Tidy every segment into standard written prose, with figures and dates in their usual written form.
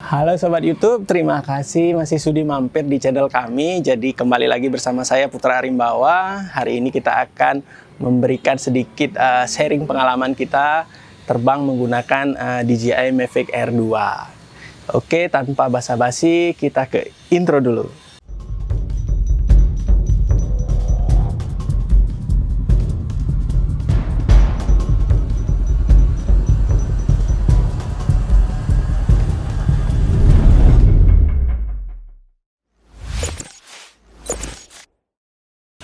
Halo Sobat YouTube, terima kasih masih sudi mampir di channel kami. Jadi kembali lagi bersama saya Putra Arimbawa. Hari ini kita akan memberikan sedikit sharing pengalaman kita terbang menggunakan DJI Mavic Air 2. Oke, tanpa basa-basi kita ke intro dulu.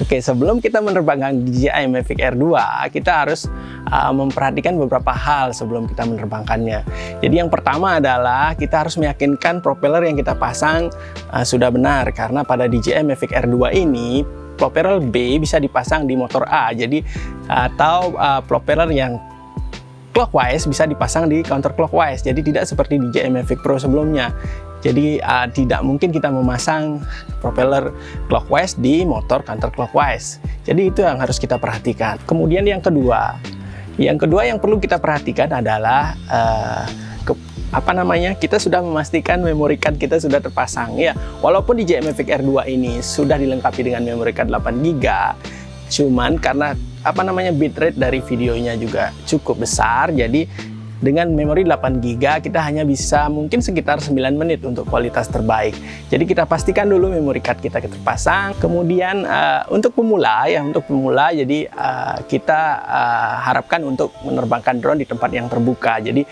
Oke, sebelum kita menerbangkan DJI Mavic Air 2, kita harus memperhatikan beberapa hal sebelum kita menerbangkannya. Jadi yang pertama adalah kita harus meyakinkan propeller yang kita pasang sudah benar, karena pada DJI Mavic Air 2 ini propeller B bisa dipasang di motor A, jadi atau propeller yang clockwise bisa dipasang di counterclockwise. Jadi tidak seperti DJI Mavic Pro sebelumnya. Jadi tidak mungkin kita memasang propeller clockwise di motor counterclockwise. Jadi itu yang harus kita perhatikan. Kemudian yang kedua yang perlu kita perhatikan adalah kita sudah memastikan memory card kita sudah terpasang ya. Walaupun DJI Mavic Air 2 ini sudah dilengkapi dengan memory card 8GB, cuman karena bitrate dari videonya juga cukup besar, jadi dengan memori 8GB kita hanya bisa mungkin sekitar 9 menit untuk kualitas terbaik. Jadi kita pastikan dulu memory card kita terpasang. Kemudian untuk pemula jadi kita harapkan untuk menerbangkan drone di tempat yang terbuka. Jadi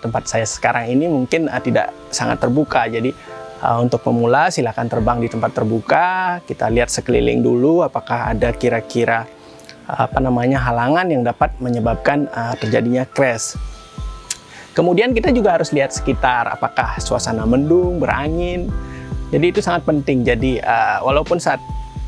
tempat saya sekarang ini mungkin tidak sangat terbuka. Jadi untuk pemula silakan terbang di tempat terbuka. Kita lihat sekeliling dulu apakah ada kira-kira halangan yang dapat menyebabkan terjadinya crash. Kemudian kita juga harus lihat sekitar, apakah suasana mendung, berangin. Jadi itu sangat penting. Jadi walaupun saat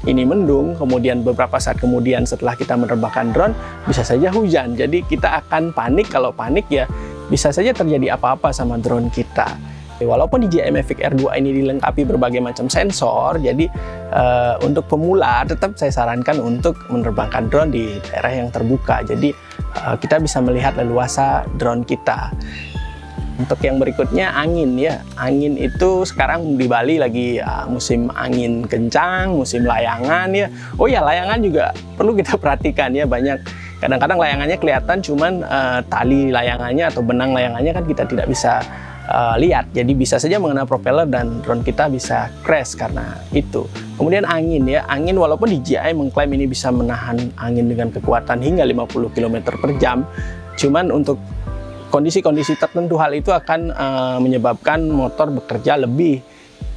ini mendung, kemudian beberapa saat kemudian setelah kita menerbangkan drone, bisa saja hujan. Jadi kita akan panik. Kalau panik ya bisa saja terjadi apa-apa sama drone kita. Walaupun DJI Mavic Air 2 ini dilengkapi berbagai macam sensor, jadi untuk pemula tetap saya sarankan untuk menerbangkan drone di daerah yang terbuka. Jadi kita bisa melihat leluasa drone kita. Untuk yang berikutnya angin ya. Angin itu sekarang di Bali lagi musim angin kencang, musim layangan ya. Oh ya, layangan juga perlu kita perhatikan ya. Kadang-kadang layangannya kelihatan, cuman tali layangannya atau benang layangannya kan kita tidak bisa lihat, jadi bisa saja mengenai propeller dan drone kita bisa crash karena itu. Kemudian angin ya, angin walaupun DJI mengklaim ini bisa menahan angin dengan kekuatan hingga 50 km per jam, cuman untuk kondisi-kondisi tertentu hal itu akan menyebabkan motor bekerja lebih.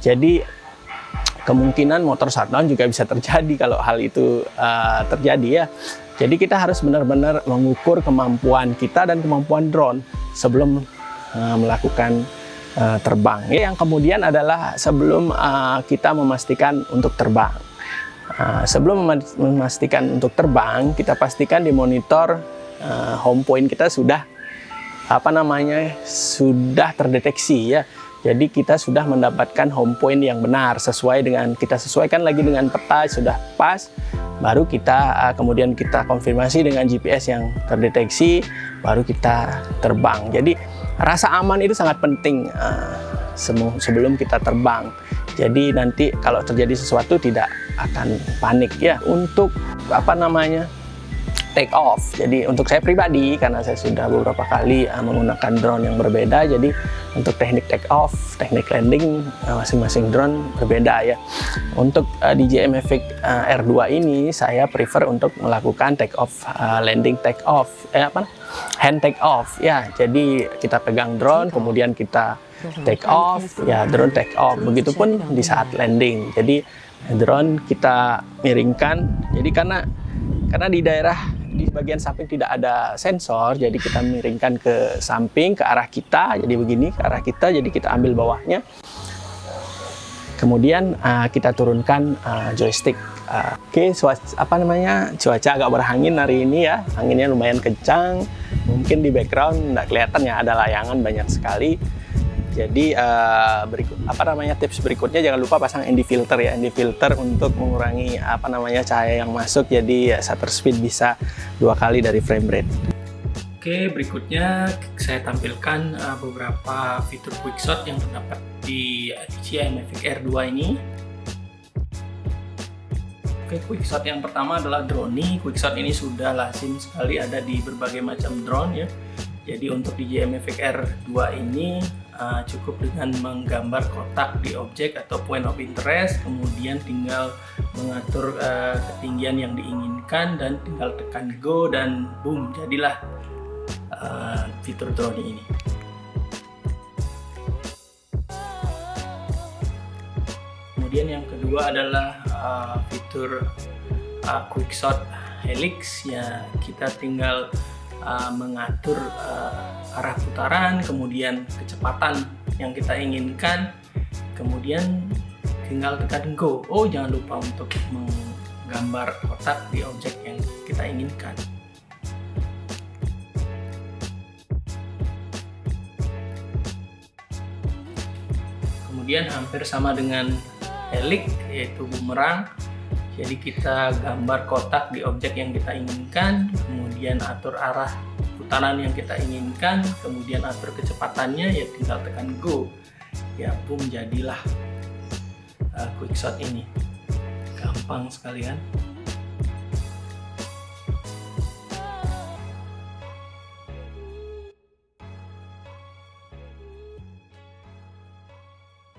Jadi kemungkinan motor shutdown juga bisa terjadi kalau hal itu terjadi ya. Jadi kita harus benar-benar mengukur kemampuan kita dan kemampuan drone sebelum melakukan terbang. Yang kemudian adalah sebelum kita memastikan untuk terbang. Sebelum memastikan untuk terbang, kita pastikan di monitor home point kita sudah sudah terdeteksi ya. Jadi kita sudah mendapatkan home point yang benar sesuai dengan, kita sesuaikan lagi dengan peta sudah pas. Baru kita kemudian kita konfirmasi dengan GPS yang terdeteksi, baru kita terbang. Jadi rasa aman itu sangat penting sebelum kita terbang. Jadi nanti kalau terjadi sesuatu tidak akan panik ya. Untuk take off. Jadi untuk saya pribadi, karena saya sudah beberapa kali menggunakan drone yang berbeda, jadi untuk teknik take off, teknik landing masing-masing drone berbeda ya. Untuk DJI Mavic Air 2 ini saya prefer untuk melakukan take off, landing take off, hand take off ya. Jadi kita pegang drone, kemudian kita take off ya, drone take off. Begitupun di saat landing. Jadi drone kita miringkan. Jadi karena di bagian samping tidak ada sensor, jadi kita miringkan ke samping, ke arah kita. Jadi begini, ke arah kita, jadi kita ambil bawahnya. Kemudian kita turunkan joystick. Oke, cuaca agak berangin hari ini ya. Anginnya lumayan kencang. Mungkin di background nggak kelihatan ya, ada layangan banyak sekali. Jadi tips berikutnya jangan lupa pasang ND filter ya, ND filter untuk mengurangi cahaya yang masuk, jadi shutter speed bisa 2 kali dari frame rate. Oke, berikutnya saya tampilkan beberapa fitur quickshot yang terdapat di DJI Mavic Air 2 ini. Oke, quickshot yang pertama adalah drone. Quickshot ini sudah lazim sekali ada di berbagai macam drone ya. Jadi untuk DJI Mavic Air 2 ini cukup dengan menggambar kotak di objek atau point of interest, kemudian tinggal mengatur ketinggian yang diinginkan dan tinggal tekan go dan boom, jadilah fitur drone ini. Kemudian yang kedua adalah fitur quickshot helix ya, kita tinggal mengatur arah putaran, kemudian kecepatan yang kita inginkan, kemudian tinggal tekan go. Oh, jangan lupa untuk menggambar kotak di objek yang kita inginkan. Kemudian hampir sama dengan helix, yaitu bumerang. Jadi kita gambar kotak di objek yang kita inginkan, kemudian atur arah putaran yang kita inginkan, kemudian atur kecepatannya, ya tinggal tekan go. Ya boom, jadilah quickshot ini. Gampang sekali kan?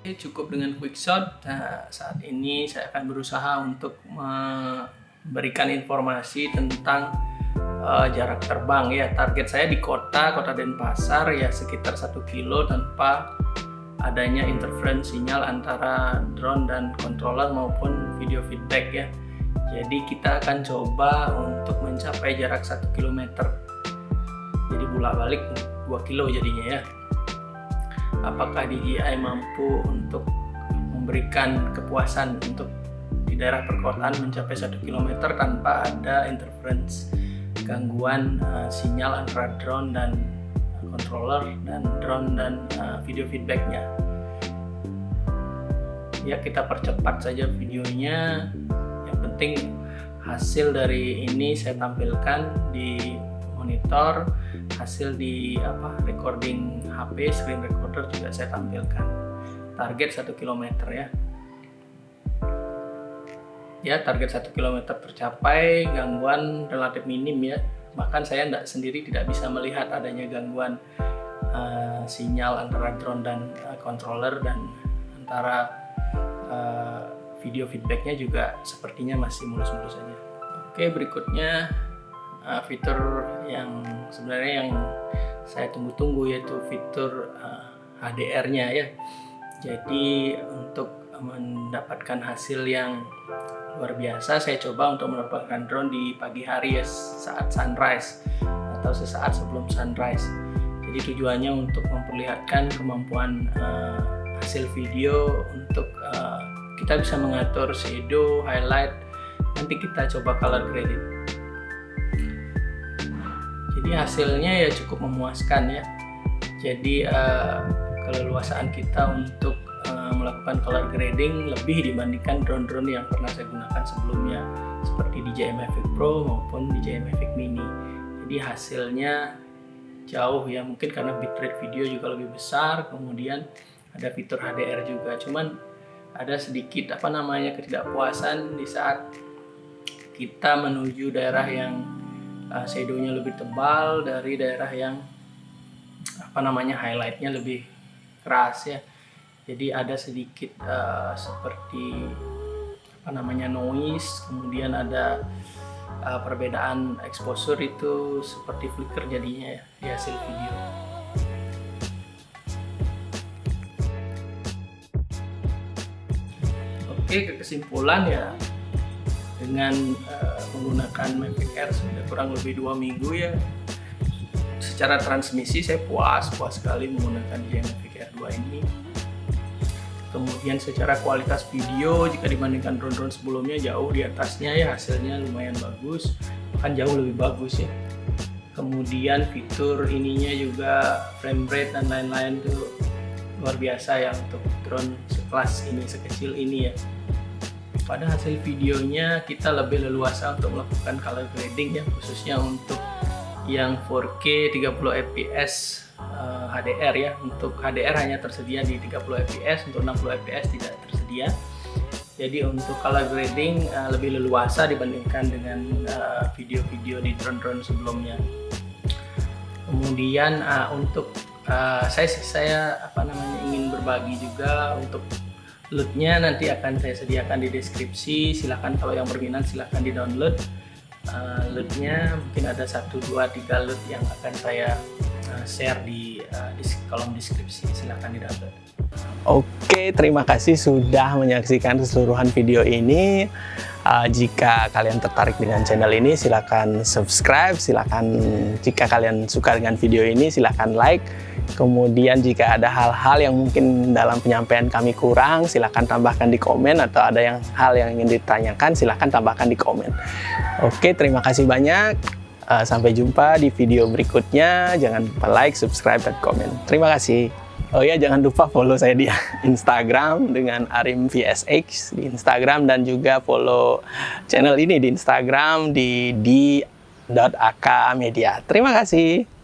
Cukup dengan quickshot. Nah, saat ini saya akan berusaha untuk memberikan informasi tentang jarak terbang ya. Target saya di kota Denpasar ya sekitar 1 kilo tanpa adanya interference sinyal antara drone dan controller maupun video feedback ya. Jadi kita akan coba untuk mencapai jarak 1 km. Jadi bolak-balik 2 kilo jadinya ya. Apakah DJI mampu untuk memberikan kepuasan untuk di daerah perkotaan mencapai 1 km tanpa ada interference gangguan sinyal antara drone dan controller dan drone dan video feedbacknya. Ya, kita percepat saja videonya. Yang penting hasil dari ini saya tampilkan di monitor, hasil di recording HP, screen recorder juga saya tampilkan. Target 1 km ya. Ya, target 1 km tercapai, gangguan relatif minim ya. Bahkan saya sendiri tidak bisa melihat adanya gangguan sinyal antara drone dan controller, dan antara video feedbacknya juga sepertinya masih mulus-mulus saja. Oke, berikutnya fitur yang sebenarnya yang saya tunggu-tunggu, yaitu fitur HDR-nya ya. Jadi untuk mendapatkan hasil yang luar biasa, saya coba untuk menerbangkan drone di pagi hari ya, saat sunrise atau sesaat sebelum sunrise. Jadi tujuannya untuk memperlihatkan kemampuan hasil video untuk kita bisa mengatur shadow, highlight, nanti kita coba color grading. Jadi hasilnya ya cukup memuaskan ya. Jadi keleluasaan kita untuk melakukan color grading lebih dibandingkan drone-drone yang pernah saya gunakan sebelumnya, seperti DJI Mavic Pro maupun DJI Mavic Mini. Jadi hasilnya jauh ya, mungkin karena bitrate video juga lebih besar, kemudian ada fitur HDR juga. Cuman ada sedikit ketidakpuasan di saat kita menuju daerah yang shadownya lebih tebal dari daerah yang highlightnya lebih keras ya. Jadi ada sedikit seperti noise, kemudian ada perbedaan exposure itu seperti flicker jadinya ya di hasil video. Oke, kesimpulan ya, dengan menggunakan Mavic Air sudah kurang lebih 2 minggu ya, secara transmisi saya puas sekali menggunakan DJI Mavic Air 2 ini. Kemudian secara kualitas video jika dibandingkan drone-drone sebelumnya jauh di atasnya ya, hasilnya lumayan bagus, bahkan jauh lebih bagus ya. Kemudian fitur ininya juga frame rate dan lain-lain tuh luar biasa ya untuk drone sekelas ini, sekecil ini ya. Pada hasil videonya kita lebih leluasa untuk melakukan color grading ya, khususnya untuk yang 4K 30 fps HDR ya. Untuk HDR hanya tersedia di 30 fps, untuk 60 fps tidak tersedia. Jadi untuk color grading lebih leluasa dibandingkan dengan video-video di drone-drone sebelumnya. Kemudian untuk saya ingin berbagi juga untuk LUT-nya nanti akan saya sediakan di deskripsi. Silahkan kalau yang berminat silahkan di download. LUT-nya mungkin ada 1, 2, 3 LUT yang akan saya share di kolom deskripsi. Silahkan di download. Oke, terima kasih sudah menyaksikan keseluruhan video ini. Jika kalian tertarik dengan channel ini, silakan subscribe. Silakan jika kalian suka dengan video ini, silakan like. Kemudian jika ada hal-hal yang mungkin dalam penyampaian kami kurang, silakan tambahkan di komen, atau ada hal yang ingin ditanyakan, silakan tambahkan di komen. Oke, terima kasih banyak. Sampai jumpa di video berikutnya. Jangan lupa like, subscribe, dan komen. Terima kasih. Oh ya, jangan lupa follow saya di Instagram dengan Arim VSX di Instagram, dan juga follow channel ini di Instagram di @akmedia. Terima kasih.